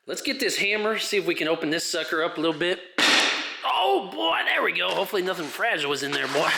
Let's get this hammer, see if we can open this sucker up a little bit. Oh boy, there we go. Hopefully nothing fragile was in there, boy.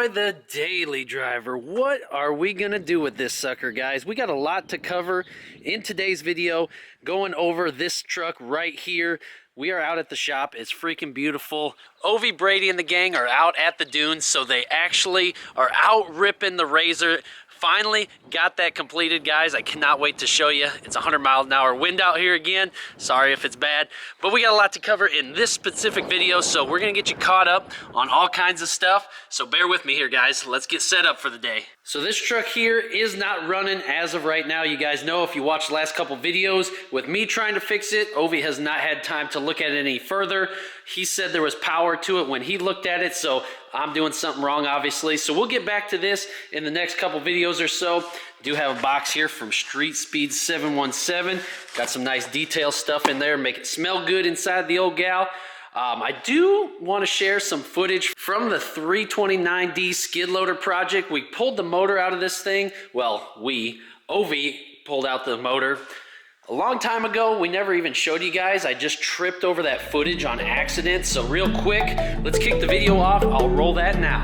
The daily driver. What are we gonna do with this sucker, guys? We got a lot to cover in today's video, going over this truck right here. We are out at the shop. It's freaking beautiful. Ovi, Brady, and the gang are out at the dunes, so they actually are out ripping the Razor. Finally got that completed, guys. I cannot wait to show you. It's 100-mile-an-hour wind out here again. Sorry if it's bad, but we got a lot to cover in this specific video, so we're gonna get you caught up on all kinds of stuff. So bear with me here, guys. Let's get set up for the day. So this truck here is not running as of right now. You guys know, if you watched the last couple videos with me trying to fix it, Ovi has not had time to look at it any further. He said there was power to it when he looked at it, so I'm doing something wrong, obviously. So we'll get back to this in the next couple videos or so. Do have a box here from Street Speed 717. Got some nice detail stuff in there, make it smell good inside the old gal. I do want to share some footage from the 329D skid loader project. We pulled the motor out of this thing. Well, Ovi pulled out the motor a long time ago. We never even showed you guys. I just tripped over that footage on accident. So real quick, let's kick the video off. I'll roll that now.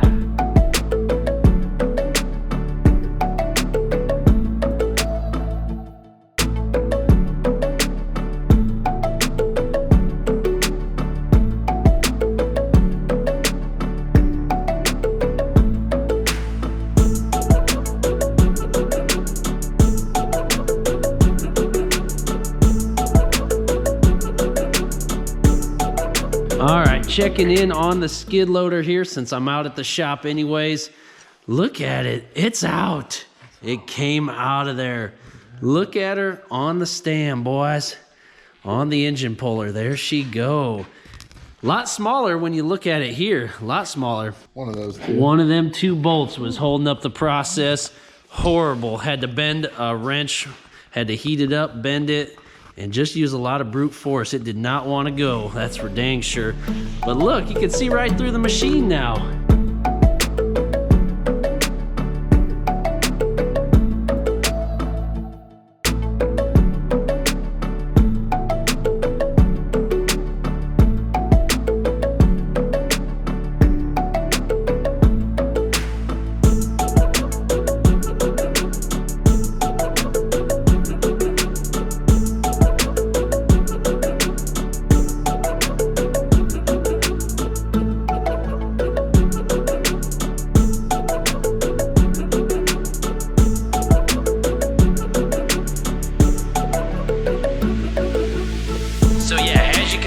All right, checking in on the skid loader here since I'm out at the shop anyways. Look at it, it's out. It came out of there. Look at her on the stand, boys. On the engine puller, there she go. A lot smaller when you look at it here, a lot smaller. One of those two. One of them two bolts was holding up the process. Horrible, had to bend a wrench, had to heat it up, bend it, and just use a lot of brute force. It did not want to go, that's for dang sure. But look, you can see right through the machine now.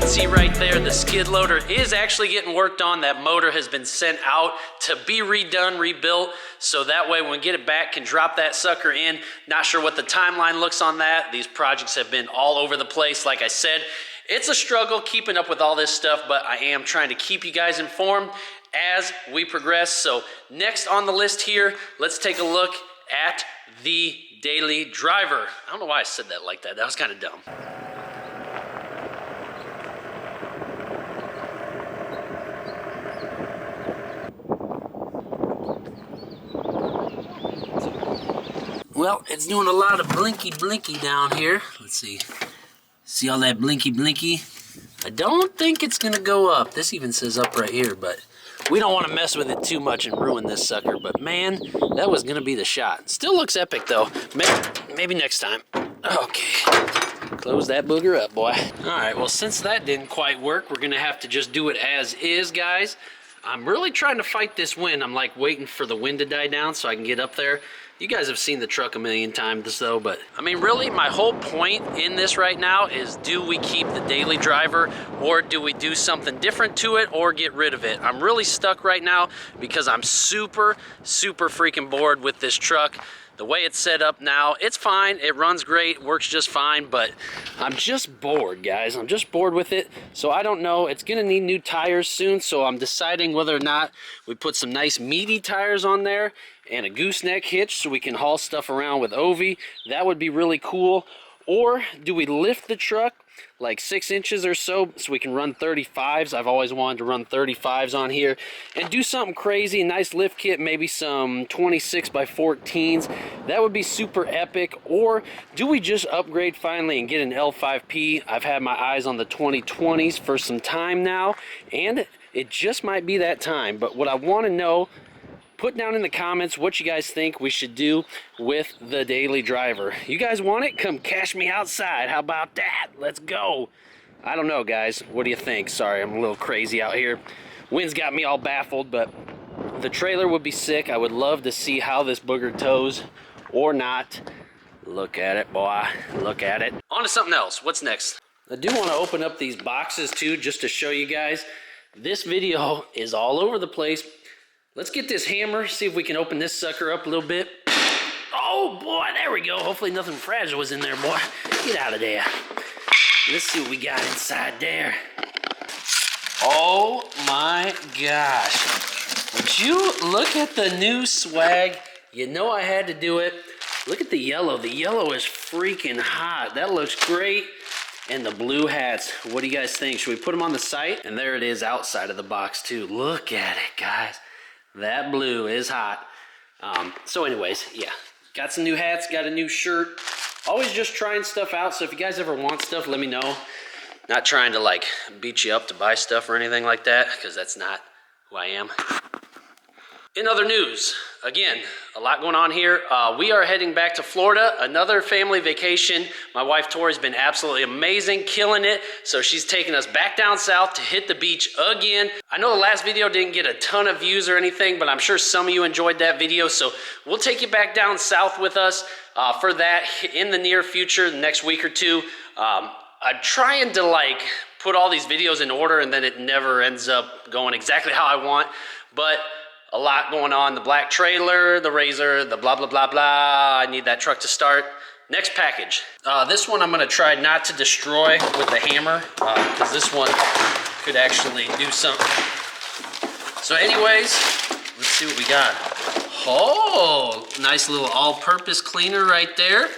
See right there, the skid loader is actually getting worked on. That motor has been sent out to be redone, rebuilt, so that way when we get it back, can drop that sucker in. Not sure what the timeline looks on that. These projects have been all over the place. Like I said, it's a struggle keeping up with all this stuff, but I am trying to keep you guys informed as we progress. So next on the list here, let's take a look at the daily driver. I don't know why I said that like that. That was kind of dumb. Well, it's doing a lot of blinky down here. Let's see. See all that blinky? I don't think it's gonna go up. This even says up right here, but we don't want to mess with it too much and ruin this sucker. But man, that was gonna be the shot. Still looks epic though. Maybe next time. Okay. Close that booger up, boy. All right, well, since that didn't quite work, we're gonna have to just do it as is, guys. I'm really trying to fight this wind. I'm like waiting for the wind to die down so I can get up there. You guys have seen the truck a million times though, but I mean, really my whole point in this right now is, do we keep the daily driver or do we do something different to it or get rid of it? I'm really stuck right now because I'm super freaking bored with this truck. The way it's set up now, it's fine, it runs great, works just fine, but I'm just bored, guys. I'm just bored with it, so I don't know. It's gonna need new tires soon, so I'm deciding whether or not we put some nice meaty tires on there and a gooseneck hitch so we can haul stuff around with Ovi. That would be really cool. Or do we lift the truck like 6 inches or so we can run 35s? I've always wanted to run 35s on here and do something crazy, nice lift kit, maybe some 26 by 14s. That would be super epic. Or do we just upgrade finally and get an L5P? I've had my eyes on the 2020s for some time now, and it just might be that time. But what I want to know, put down in the comments what you guys think we should do with the daily driver. You guys want it? Come cash me outside. How about that? Let's go. I don't know, guys. What do you think? Sorry, I'm a little crazy out here. Wind's got me all baffled, but the trailer would be sick. I would love to see how this booger tows or not. Look at it, boy. Look at it. On to something else. What's next? I do want to open up these boxes too, just to show you guys. This video is all over the place. Let's get this hammer, see if we can open this sucker up a little bit. Oh boy, there we go. Hopefully nothing fragile was in there, boy. Get out of there. Let's see what we got inside there. Oh my gosh. Would you look at the new swag? You know I had to do it. Look at the yellow. The yellow is freaking hot. That looks great. And the blue hats. What do you guys think? Should we put them on the site? And there it is outside of the box too. Look at it, guys. That blue is hot. So anyways, yeah, got some new hats, got a new shirt. Always just trying stuff out, so if you guys ever want stuff, let me know. Not trying to like beat you up to buy stuff or anything like that, because that's not who I am. In other news, again, a lot going on here. We are heading back to Florida, another family vacation. My wife Tori's been absolutely amazing, killing it. So she's taking us back down south to hit the beach again. I know the last video didn't get a ton of views or anything, but I'm sure some of you enjoyed that video. So we'll take you back down south with us for that in the near future, the next week or two. I'm trying to like put all these videos in order, and then it never ends up going exactly how I want. But a lot going on. The black trailer, the Razor, the blah, blah, blah, blah. I need that truck to start. Next package. This one I'm gonna try not to destroy with the hammer, because this one could actually do something. So anyways, let's see what we got. Oh, nice little all-purpose cleaner right there.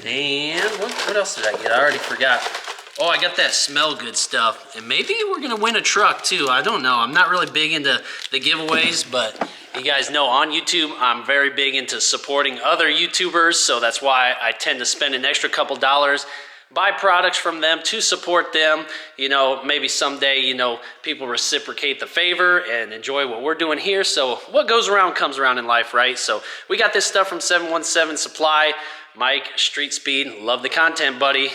And what else did I get? I already forgot. Oh, I got that smell good stuff. And maybe we're gonna win a truck too. I don't know. I'm not really big into the giveaways, but you guys know on YouTube, I'm very big into supporting other YouTubers. So that's why I tend to spend an extra couple dollars, buy products from them to support them. You know, maybe someday, you know, people reciprocate the favor and enjoy what we're doing here. So what goes around comes around in life, right? So we got this stuff from 717 Supply. Mike, Street Speed, love the content, buddy.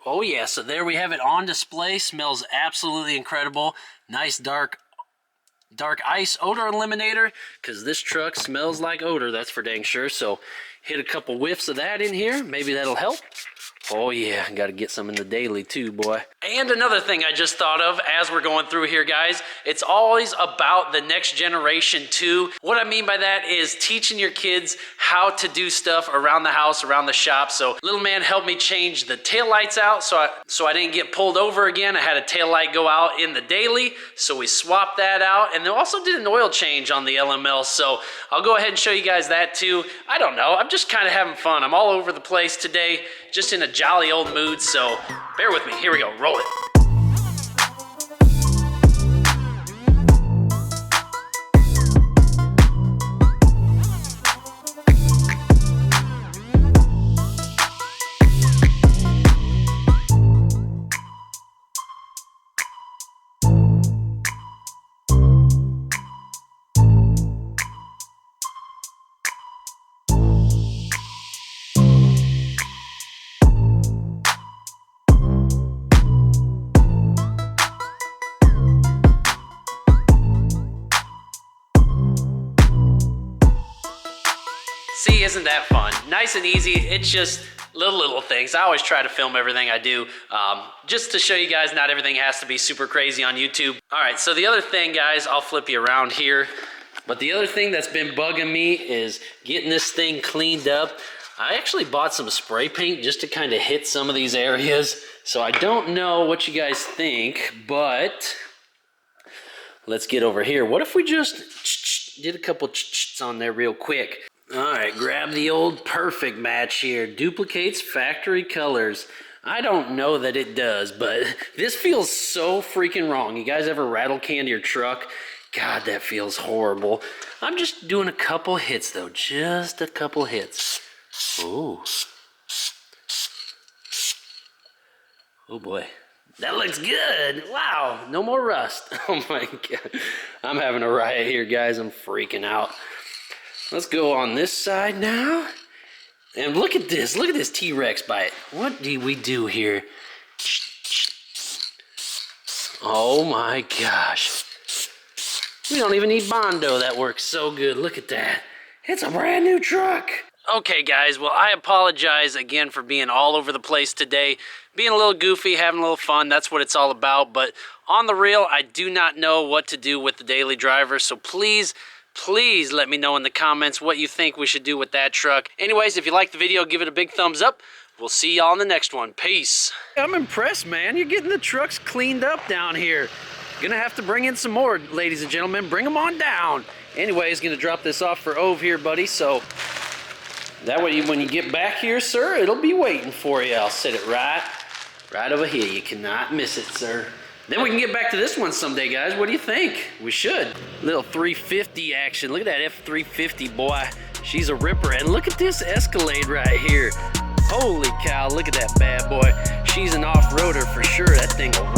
Oh yeah, so there we have it on display. Smells absolutely incredible. Nice dark ice odor eliminator, because this truck smells like odor, that's for dang sure. So hit a couple whiffs of that in here. Maybe that'll help. Oh yeah, got to get some in the daily too, boy. And another thing I just thought of as we're going through here, guys, it's always about the next generation too. What I mean by that is teaching your kids how to do stuff around the house, around the shop. So little man helped me change the tail lights out so I didn't get pulled over again. I had a tail light go out in the daily, so we swapped that out. And they also did an oil change on the LML, so I'll go ahead and show you guys that too. I don't know, I'm just kind of having fun. I'm all over the place today, just in a jolly old mood, so bear with me. Here we go, roll it. isn't that fun. Nice and easy. It's just little things. I always try to film everything I do, just to show you guys not everything has to be super crazy on YouTube. All right, so the other thing, guys, I'll flip you around here. But the other thing that's been bugging me is getting this thing cleaned up. I actually bought some spray paint just to kind of hit some of these areas. So I don't know what you guys think, but let's get over here. What if we just did a couple on there real quick? All right, grab the old perfect match here. Duplicates factory colors. I don't know that it does, but this feels so freaking wrong. You guys ever rattle can your truck? God, that feels horrible. I'm just doing a couple hits though, just a couple hits. Ooh. Oh boy, that looks good. Wow, no more rust. Oh my God, I'm having a riot here, guys. I'm freaking out. Let's go on this side now. And look at this T-Rex bite. What do we do here? Oh my gosh. We don't even need Bondo. That works so good. Look at that. It's a brand new truck. Okay, guys. Well, I apologize again for being all over the place today. Being a little goofy, having a little fun. That's what it's all about. But on the real, I do not know what to do with the daily driver. So please let me know in the comments what you think we should do with that truck. Anyways, if you liked the video, give it a big thumbs up. We'll see y'all in the next one. Peace. I'm impressed, man. You're getting the trucks cleaned up down here. Gonna have to bring in some more, ladies and gentlemen. Bring them on down. Anyways, gonna drop this off for Ove here, buddy. So that way, when you get back here, sir, it'll be waiting for you. I'll set it right over here. You cannot miss it, sir. Then we can get back to this one someday, guys. What do you think? We should. Little 350 action. Look at that F350, boy. She's a ripper. And look at this Escalade right here. Holy cow, look at that bad boy. She's an off-roader for sure. That thing will